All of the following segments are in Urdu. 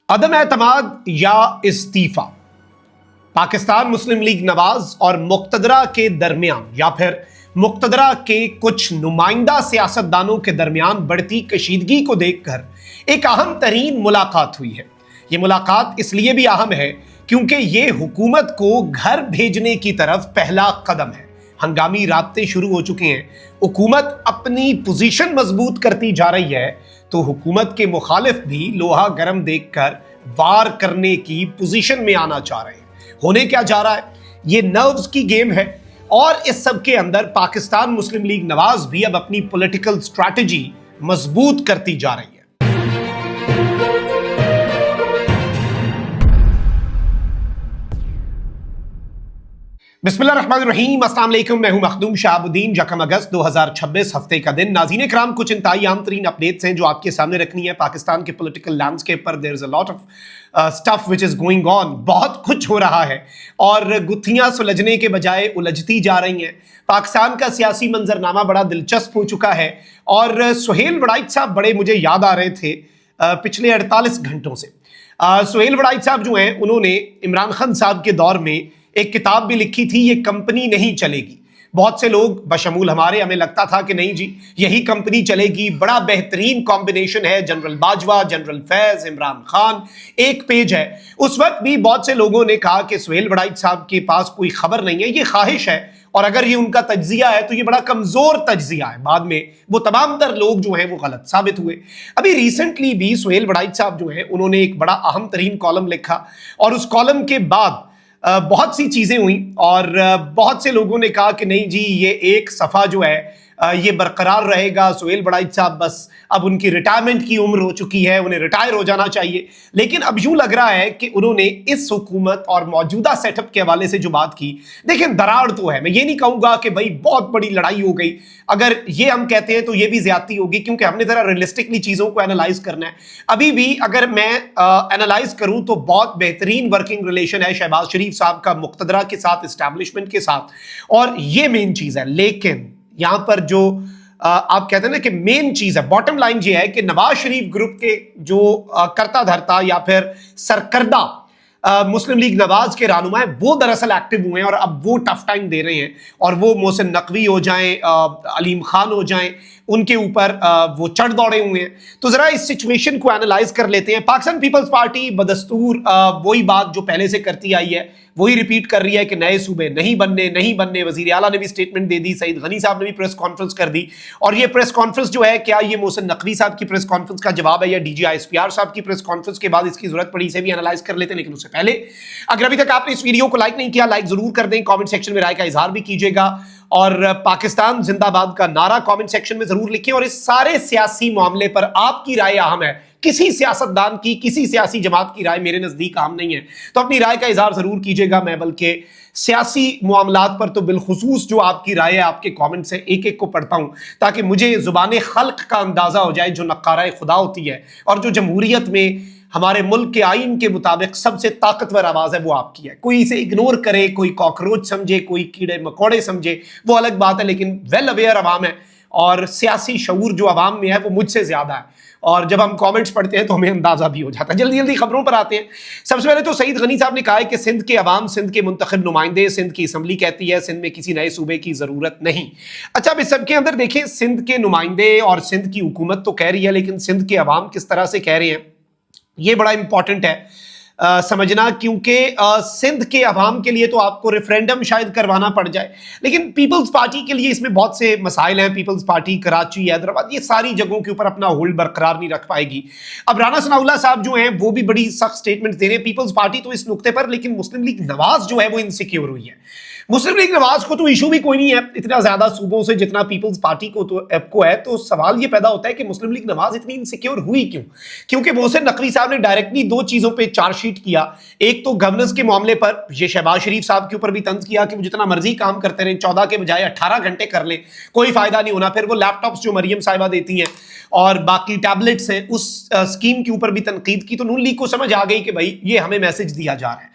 عدم اعتماد یا استعفا پاکستان مسلم لیگ نواز اور مقتدرہ کے درمیان یا پھر مقتدرہ کے کچھ نمائندہ سیاستدانوں کے درمیان بڑھتی کشیدگی کو دیکھ کر ایک اہم ترین ملاقات ہوئی ہے۔ یہ ملاقات اس لیے بھی اہم ہے کیونکہ یہ حکومت کو گھر بھیجنے کی طرف پہلا قدم ہے۔ ہنگامی رابطے شروع ہو چکے ہیں، حکومت اپنی پوزیشن مضبوط کرتی جا رہی ہے تو حکومت کے مخالف بھی لوہا گرم دیکھ کر وار کرنے کی پوزیشن میں آنا چاہ رہے ہیں۔ ہونے کیا جا رہا ہے؟ یہ نروز کی گیم ہے اور اس سب کے اندر پاکستان مسلم لیگ نواز بھی اب اپنی پولیٹیکل سٹریٹجی مضبوط کرتی جا رہی ہے۔ بسم اللہ الرحمن الرحیم، السلام علیکم، میں ہوں مخدوم شہاب الدین۔ یکم اگست 2026 ہفتے کا دن۔ ناظرین اکرام، کچھ انتہائی عام ترین اپڈیٹس ہیں جو آپ کے سامنے رکھنی ہے پاکستان کے political landscape per. There is a lot of stuff which is going on, بہت کچھ ہو رہا ہے اور گتھیاں سلجھنے کے بجائے الجھتی جا رہی ہیں۔ پاکستان کا سیاسی منظرنامہ بڑا دلچسپ ہو چکا ہے اور سہیل وڑائچ صاحب بڑے مجھے یاد آ رہے تھے پچھلے 48 گھنٹوں سے۔ سہیل وڑائچ صاحب جو ہیں، انہوں نے عمران خان صاحب کے دور میں ایک کتاب بھی لکھی تھی، یہ کمپنی نہیں چلے گی۔ بہت سے لوگ بشمول ہمارے ہمیں لگتا تھا کہ نہیں جی یہی کمپنی چلے گی، بڑا بہترین کمبینیشن ہے، جنرل باجوہ، جنرل فیض، عمران خان، ایک پیج ہے۔ اس وقت بھی بہت سے لوگوں نے کہا کہ سہیل وڑائچ صاحب کے پاس کوئی خبر نہیں ہے، یہ خواہش ہے اور اگر یہ ان کا تجزیہ ہے تو یہ بڑا کمزور تجزیہ ہے۔ بعد میں وہ تمام تر لوگ جو ہیں وہ غلط ثابت ہوئے۔ ابھی ریسنٹلی بھی سہیل وڑائچ صاحب جو ہیں انہوں نے ایک بڑا اہم ترین کالم لکھا اور اس کالم کے بعد بہت سی چیزیں ہوئیں اور بہت سے لوگوں نے کہا کہ نہیں جی یہ ایک صفحہ جو ہے یہ برقرار رہے گا، سہیل وڑائچ صاحب بس اب ان کی ریٹائرمنٹ کی عمر ہو چکی ہے، انہیں ریٹائر ہو جانا چاہیے۔ لیکن اب یوں لگ رہا ہے کہ انہوں نے اس حکومت اور موجودہ سیٹ اپ کے حوالے سے جو بات کی، دیکھیں دراڑ تو ہے، میں یہ نہیں کہوں گا کہ بھائی بہت بڑی لڑائی ہو گئی، اگر یہ ہم کہتے ہیں تو یہ بھی زیادتی ہوگی کیونکہ ہم نے ذرا ریئلسٹکلی چیزوں کو اینالائز کرنا ہے۔ ابھی بھی اگر میں اینالائز کروں تو بہت بہترین ورکنگ ریلیشن ہے شہباز شریف صاحب کا مقتدرہ کے ساتھ، اسٹیبلشمنٹ کے ساتھ، اور یہ مین چیز ہے۔ لیکن یہاں پر جو آپ کہتے ہیں نا کہ مین چیز ہے، باٹم لائن یہ ہے کہ نواز شریف گروپ کے جو کرتا دھرتا یا پھر سرکردہ مسلم لیگ نواز کے رہنما ہیں وہ دراصل ایکٹیو ہوئے ہیں اور اب وہ ٹف ٹائم دے رہے ہیں، اور وہ محسن نقوی ہو جائیں، علیم خان ہو جائیں، ان کے اوپر وہ چڑھ دوڑے ہوئے ہیں۔ تو ذرا اس سچویشن کو اینالائز کر لیتے ہیں۔ پاکستان پیپلز پارٹی بدستور وہی بات جو پہلے سے کرتی آئی ہے وہی ریپیٹ کر رہی ہے کہ نئے صوبے نہیں بننے۔ وزیر اعلیٰ نے بھی سٹیٹمنٹ دے دی، سعید غنی صاحب نے بھی پریس کانفرنس کر دی، اور یہ پریس کانفرنس جو ہے کیا یہ محسن نقوی صاحب کی پریس کانفرنس کا جواب ہے یا D G I S P R صاحب کی پریس کانفرنس کے بعد اس کی ضرورت پڑی، اسے بھی اینالائز کر لیتے ہیں۔ لیکن اس سے پہلے اگر ابھی تک آپ نے اس ویڈیو کو لائک نہیں کیا، لائک ضرور کر دیں، کامنٹ سیکشن میں رائے کا اظہار بھی کیجیے گا اور پاکستان زندہ باد کا نعرہ کامنٹ سیکشن میں ضرور لکھیں۔ اور اس سارے سیاسی معاملے پر آپ کی رائے اہم ہے، کسی سیاستدان کی، کسی سیاسی جماعت کی رائے میرے نزدیک اہم نہیں ہے، تو اپنی رائے کا اظہار ضرور کیجیے گا۔ میں بلکہ سیاسی معاملات پر تو بالخصوص جو آپ کی رائے ہے، آپ کے کامنٹ سے ایک ایک کو پڑھتا ہوں تاکہ مجھے زبان خلق کا اندازہ ہو جائے جو نقارہ خدا ہوتی ہے اور جو جمہوریت میں ہمارے ملک کے آئین کے مطابق سب سے طاقتور آواز ہے وہ آپ کی ہے۔ کوئی اسے اگنور کرے، کوئی کاکروچ سمجھے، کوئی کیڑے مکوڑے سمجھے، وہ الگ بات ہے، لیکن ویل اویئر عوام ہے اور سیاسی شعور جو عوام میں ہے وہ مجھ سے زیادہ ہے، اور جب ہم کامنٹس پڑھتے ہیں تو ہمیں اندازہ بھی ہو جاتا ہے۔ جلدی خبروں پر آتے ہیں۔ سب سے پہلے تو سعید غنی صاحب نے کہا ہے کہ سندھ کے عوام، سندھ کے منتخب نمائندے، سندھ کی اسمبلی کہتی ہے سندھ میں کسی نئے صوبے کی ضرورت نہیں۔ اچھا، اب اس سب کے اندر دیکھیں سندھ کے نمائندے اور سندھ کی حکومت تو کہہ رہی ہے، لیکن سندھ کے عوام کس طرح سے کہہ رہے ہیں یہ بڑا امپورٹنٹ ہے سمجھنا، کیونکہ سندھ کے عوام کے لیے تو آپ کو ریفرینڈم شاید کروانا پڑ جائے، لیکن پیپلز پارٹی کے لیے اس میں بہت سے مسائل ہیں۔ پیپلز پارٹی کراچی، حیدرآباد، یہ ساری جگہوں کے اوپر اپنا ہولڈ برقرار نہیں رکھ پائے گی۔ اب رانا ثناء اللہ صاحب جو ہیں وہ بھی بڑی سخت سٹیٹمنٹ دے رہے ہیں پیپلز پارٹی تو اس نقطے پر، لیکن مسلم لیگ نواز جو ہے وہ انسیکیور ہوئی ہے۔ مسلم لیگ نواز کو تو ایشو بھی کوئی نہیں ہے اتنا زیادہ صوبوں سے جتنا پیپلز پارٹی کو ہے، تو سوال یہ پیدا ہوتا ہے کہ مسلم لیگ نواز اتنی انسیکیور ہوئی کیوں؟ کیونکہ محسن نقوی صاحب نے ڈائریکٹلی دو چیزوں پہ چارج شیٹ کیا۔ ایک تو گورننس کے معاملے پر یہ شہباز شریف صاحب کے اوپر بھی طنز کیا کہ وہ جتنا مرضی کام کرتے رہیں، 14 کے بجائے 18 گھنٹے کر لیں، کوئی فائدہ نہیں ہونا۔ پھر وہ لیپ ٹاپس جو مریم صاحبہ دیتی ہیں اور باقی ٹیبلٹس ہیں اس اسکیم کے اوپر بھی تنقید کی، تو نون لیگ کو سمجھ آ گئی کہ بھائی یہ ہمیں میسج دیا جا رہا ہے۔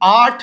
8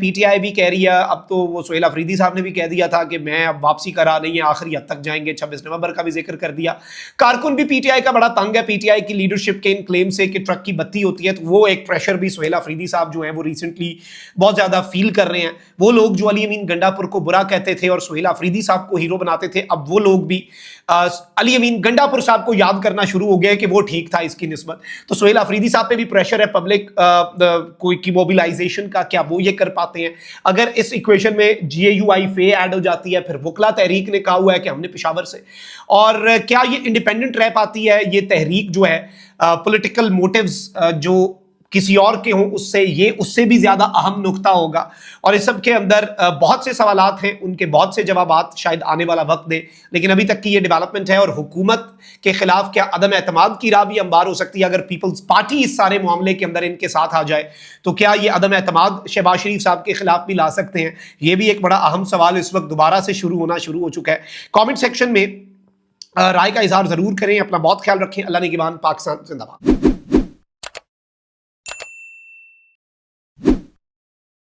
پی ٹی آئی بھی کہہ رہی ہے, اب تو وہ سہیل آفریدی صاحب نے بھی کہہ دیا تھا کہ میں اب واپسی کا راہ نہیں ہے, آخری حد تک جائیں گے, 26 نومبر کا بھی ذکر کر دیا. کارکن بھی پی ٹی آئی کا بڑا تنگ ہے پی ٹی آئی کی لیڈرشپ کے ان کلیم سے کہ ٹرک کی بتی ہوتی ہے, تو وہ ایک پریشر بھی سہیل آفریدی صاحب جو ہیں وہ ریسنٹلی بہت زیادہ فیل کر رہے ہیں. وہ لوگ جو علی امین گنڈا پور کو برا کہتے تھے اور سہیل آفریدی صاحب کو ہیرو بناتے تھے, اب وہ لوگ بھی علی امین گنڈا پور صاحب کو یاد کرنا شروع ہو گئے کہ وہ ٹھیک تھا اس کی نسبت. تو سہیل آفریدی صاحب پہ بھی پریشر ہے پبلک کوئی کی موبلائزیشن کا, کیا وہ یہ کر پاتے ہیں. اگر اس ایکویشن میں جی اے یو آئی فے ایڈ ہو جاتی ہے, پھر وکلا تحریک نے کہا ہوا ہے کہ ہم نے پشاور سے, اور کیا یہ انڈیپینڈنٹ رہ پاتی ہے یہ تحریک جو ہے, پولیٹیکل موٹیوز جو کسی اور کے ہوں اس سے, یہ اس سے بھی زیادہ اہم نقطہ ہوگا. اور اس سب کے اندر بہت سے سوالات ہیں, ان کے بہت سے جوابات شاید آنے والا وقت دے, لیکن ابھی تک کی یہ ڈیولپمنٹ ہے. اور حکومت کے خلاف کیا عدم اعتماد کی راہ بھی ہموار ہو سکتی ہے اگر پیپلز پارٹی اس سارے معاملے کے اندر ان کے ساتھ آ جائے, تو کیا یہ عدم اعتماد شہباز شریف صاحب کے خلاف بھی لا سکتے ہیں؟ یہ بھی ایک بڑا اہم سوال اس وقت دوبارہ سے شروع ہو چکا ہے. کامنٹ سیکشن میں رائے کا اظہار ضرور کریں. اپنا بہت خیال رکھیں. اللہ نگہبان. پاکستان زندہ باد.